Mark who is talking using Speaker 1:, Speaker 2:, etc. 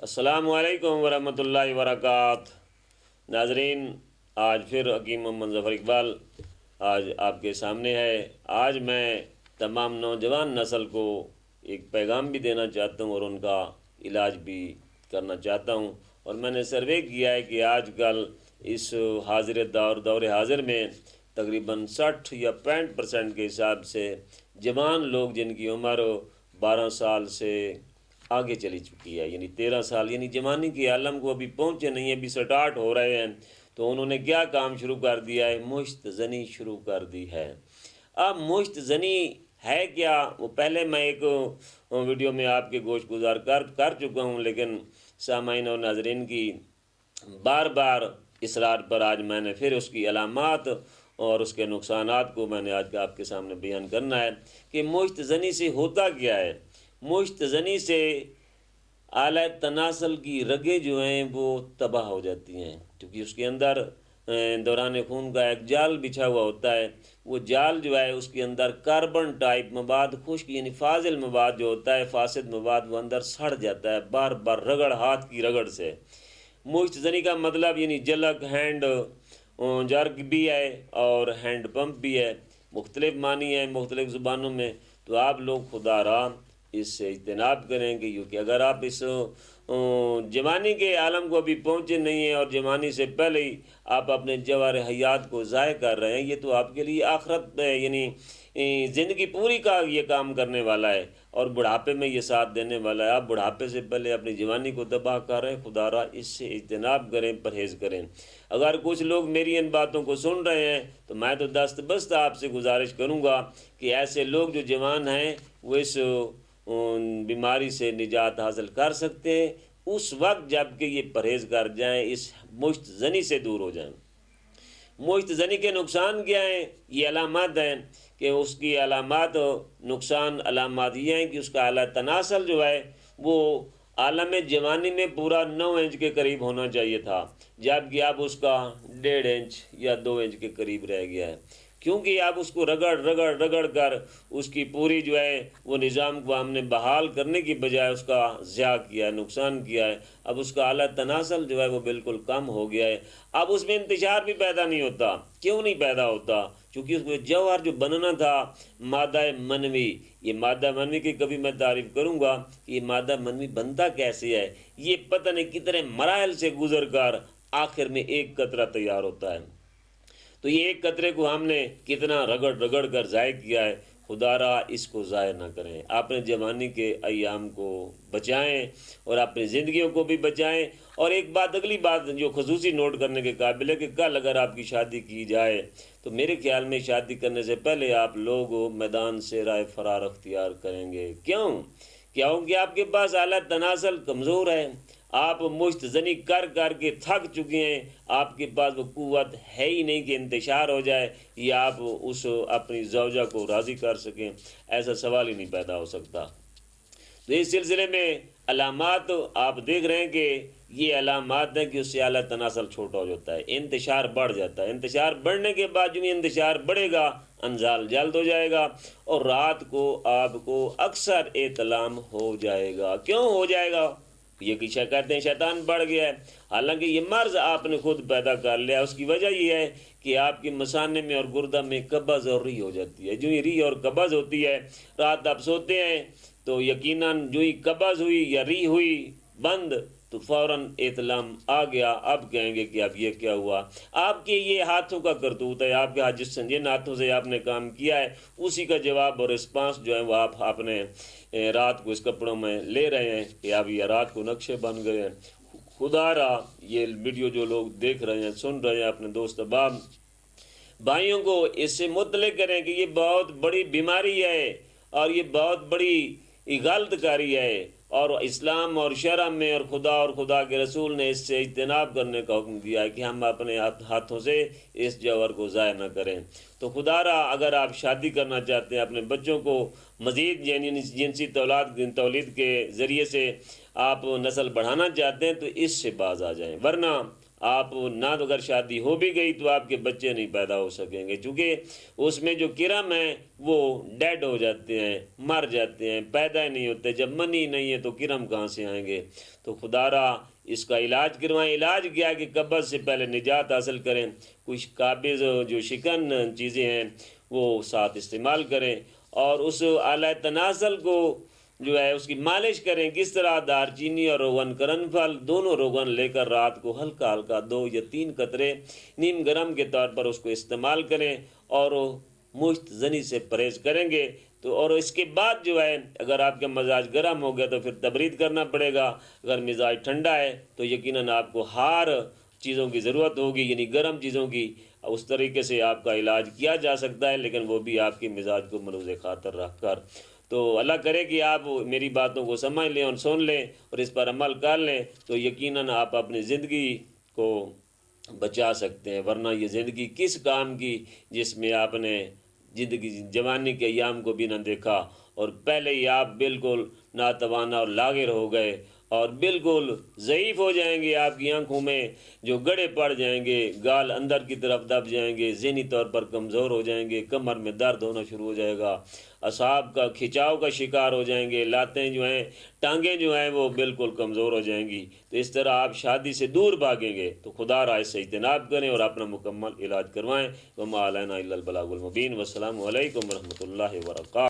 Speaker 1: السلام علیکم ورحمۃ اللہ وبرکاتہ۔ ناظرین، آج پھر حکیم محمد ظفر اقبال آج آپ کے سامنے ہے۔ آج میں تمام نوجوان نسل کو ایک پیغام بھی دینا چاہتا ہوں اور ان کا علاج بھی کرنا چاہتا ہوں۔ اور میں نے سروے کیا ہے کہ آج کل اس حاضر دور حاضر میں تقریباً 60 یا 65% کے حساب سے جوان لوگ جن کی عمر 12 سال سے آگے چلی چکی ہے، یعنی 13 سال، یعنی جوانی کے عالم کو ابھی پہنچے نہیں، ابھی سٹارٹ ہو رہے ہیں، تو انہوں نے کیا کام شروع کر دیا ہے؟ مشت زنی شروع کر دی ہے۔ اب مشت زنی ہے کیا؟ وہ پہلے میں ایک ویڈیو میں آپ کے گوش گزار کر چکا ہوں، لیکن سامعین اور ناظرین کی بار بار اصرار پر آج میں نے پھر اس کی علامات اور اس کے نقصانات کو میں نے آج آپ کے سامنے بیان کرنا ہے کہ مشت زنی سے ہوتا کیا ہے۔ مشت زنی سے اعلیٰ تناسل کی رگیں جو ہیں وہ تباہ ہو جاتی ہیں، کیونکہ اس کے اندر دوران خون کا ایک جال بچھا ہوا ہوتا ہے۔ وہ جال جو ہے اس کے اندر کاربن ٹائپ مواد، خشک یعنی فاضل مواد جو ہوتا ہے، فاسد مواد، وہ اندر سڑ جاتا ہے بار بار رگڑ، ہاتھ کی رگڑ سے۔ مشت زنی کا مطلب یعنی جلک، ہینڈ جرک بھی ہے اور ہینڈ پمپ بھی ہے، مختلف معنی ہیں مختلف زبانوں میں۔ تو آپ لوگ خدا را اس سے اجتناب کریں گے، کیونکہ اگر آپ اس جوانی کے عالم کو ابھی پہنچے نہیں ہیں اور جوانی سے پہلے ہی آپ اپنے جوہر حیات کو ضائع کر رہے ہیں، یہ تو آپ کے لیے آخرت یعنی زندگی پوری کا یہ کام کرنے والا ہے اور بڑھاپے میں یہ ساتھ دینے والا ہے۔ آپ بڑھاپے سے پہلے اپنی جوانی کو تباہ کر رہے ہیں، خدا را اس سے اجتناب کریں، پرہیز کریں۔ اگر کچھ لوگ میری ان باتوں کو سن رہے ہیں تو میں تو دست بست آپ سے گزارش کروں گا کہ ایسے لوگ جو جوان ہیں وہ اس بیماری سے نجات حاصل کر سکتے ہیں اس وقت جب کہ یہ پرہیز کر جائیں، اس مشت زنی سے دور ہو جائیں۔ مشت زنی کے نقصان کیا ہیں؟ یہ علامات ہیں کہ اس کی علامات نقصان علامات یہ ہیں کہ اس کا اعلیٰ تناسل جو ہے وہ عالم جوانی میں پورا 9 انچ کے قریب ہونا چاہیے تھا، جبکہ اب اس کا 1.5 انچ یا 2 انچ کے قریب رہ گیا ہے، کیونکہ اب اس کو رگڑ کر اس کی پوری جو ہے وہ نظام کو ہم نے بحال کرنے کی بجائے اس کا ضیاع کیا ہے، نقصان کیا ہے۔ اب اس کا اعلیٰ تناسل جو ہے وہ بالکل کم ہو گیا ہے، اب اس میں انتشار بھی پیدا نہیں ہوتا۔ کیوں نہیں پیدا ہوتا؟ چونکہ اس میں جوہر جو بننا تھا مادہ منوی، یہ مادہ منوی کی کبھی میں تعریف کروں گا کہ یہ مادہ منوی بنتا کیسے ہے، یہ پتہ نہیں کتنے مراحل سے گزر کر آخر میں ایک قطرہ تیار ہوتا ہے۔ تو یہ ایک قطرے کو ہم نے کتنا رگڑ کر ضائع کیا ہے۔ خدا را اس کو ضائع نہ کریں، اپنے جوانی کے ایام کو بچائیں اور اپنی زندگیوں کو بھی بچائیں۔ اور ایک بات، اگلی بات جو خصوصی نوٹ کرنے کے قابل ہے کہ کل اگر آپ کی شادی کی جائے تو میرے خیال میں شادی کرنے سے پہلے آپ لوگ میدان سے رائے فرار اختیار کریں گے۔ کیونکہ آپ کے پاس اعلیٰ تناسل کمزور ہے، آپ مشت زنی کر کے تھک چکے ہیں، آپ کے پاس وہ قوت ہے ہی نہیں کہ انتشار ہو جائے یا آپ اس اپنی زوجہ کو راضی کر سکیں، ایسا سوال ہی نہیں پیدا ہو سکتا۔ تو اس سلسلے میں علامات آپ دیکھ رہے ہیں کہ یہ علامات ہیں کہ اس سے اعلیٰ تناسل چھوٹا ہو جاتا ہے، انتشار بڑھ جاتا ہے، انتشار بڑھنے کے بعد جو انتشار بڑھے گا انزال جلد ہو جائے گا اور رات کو آپ کو اکثر احتلام ہو جائے گا۔ کیوں ہو جائے گا؟ یہ کیا کہتے ہیں شیطان بڑھ گیا ہے، حالانکہ یہ مرض آپ نے خود پیدا کر لیا۔ اس کی وجہ یہ ہے کہ آپ کی مثانے میں اور گردہ میں قبض اور ری ہو جاتی ہے۔ جو ہی ری اور قبض ہوتی ہے، رات آپ سوتے ہیں تو یقیناً جو ہی قبض ہوئی یا ری ہوئی بند تو فوراً احتلام آ گیا۔ اب کہیں گے کہ اب یہ کیا ہوا؟ آپ کے یہ ہاتھوں کا کرتوت ہے، آپ کے ہاتھ جس جن ہاتھوں سے آپ نے کام کیا ہے اسی کا جواب اور رسپانس جو ہے وہ آپ نے رات کو اس کپڑوں میں لے رہے ہیں کہ اب یہ رات کو نقشے بن گئے ہیں۔ خدا را یہ ویڈیو جو لوگ دیکھ رہے ہیں، سن رہے ہیں، اپنے دوست احباب بھائیوں کو اس سے مطلع کریں کہ یہ بہت بڑی بیماری ہے اور یہ بہت بڑی غلط کاری ہے، اور اسلام اور شرع میں اور خدا کے رسول نے اس سے اجتناب کرنے کا حکم دیا ہے کہ ہم اپنے ہاتھوں سے اس جوہر کو ضائع نہ کریں۔ تو خدا را اگر آپ شادی کرنا چاہتے ہیں، اپنے بچوں کو مزید جنسی تولید کے ذریعے سے آپ نسل بڑھانا چاہتے ہیں تو اس سے باز آ جائیں، ورنہ آپ نہ تو اگر شادی ہو بھی گئی تو آپ کے بچے نہیں پیدا ہو سکیں گے، چونکہ اس میں جو کرم ہیں وہ ڈیڈ ہو جاتے ہیں، مر جاتے ہیں، پیدا ہی نہیں ہوتے۔ جب منی نہیں ہے تو کرم کہاں سے آئیں گے؟ تو خدا را اس کا علاج کروائیں۔ علاج کیا ہے کہ قبض سے پہلے نجات حاصل کریں، کچھ قابض جو شکن چیزیں ہیں وہ ساتھ استعمال کریں، اور اس اعلی تناسل کو جو ہے اس کی مالش کریں۔ کس طرح؟ دار چینی اور روغن کرن پھل دونوں روغن لے کر رات کو ہلکا ہلکا 2 یا 3 قطرے نیم گرم کے طور پر اس کو استعمال کریں، اور مشت زنی سے پرہیز کریں گے تو، اور اس کے بعد جو ہے اگر آپ کا مزاج گرم ہو گیا تو پھر تبرید کرنا پڑے گا، اگر مزاج ٹھنڈا ہے تو یقیناً آپ کو ہار چیزوں کی ضرورت ہوگی، یعنی گرم چیزوں کی۔ اس طریقے سے آپ کا علاج کیا جا سکتا ہے، لیکن وہ بھی آپ کے مزاج کو ملوث خاطر رکھ کر۔ تو اللہ کرے کہ آپ میری باتوں کو سمجھ لیں اور سن لیں اور اس پر عمل کر لیں، تو یقیناً آپ اپنی زندگی کو بچا سکتے ہیں۔ ورنہ یہ زندگی کس کام کی جس میں آپ نے زندگی جوانی کے ایام کو بھی نہ دیکھا، اور پہلے ہی آپ بالکل ناتوانا اور لاغر ہو گئے اور بالکل ضعیف ہو جائیں گے۔ آپ کی آنکھوں میں جو گڑے پڑ جائیں گے، گال اندر کی طرف دب جائیں گے، ذہنی طور پر کمزور ہو جائیں گے، کمر میں درد ہونا شروع ہو جائے گا، اعصاب کا کھچاؤ کا شکار ہو جائیں گے، لاتیں جو ہیں، ٹانگیں جو ہیں وہ بالکل کمزور ہو جائیں گی۔ تو اس طرح آپ شادی سے دور بھاگیں گے۔ تو خدا را اس سے اجتناب کریں اور اپنا مکمل علاج کروائیں۔ وما علینا الا البلاغ المبین۔ والسلام علیکم ورحمۃ اللہ وبرکاتہ۔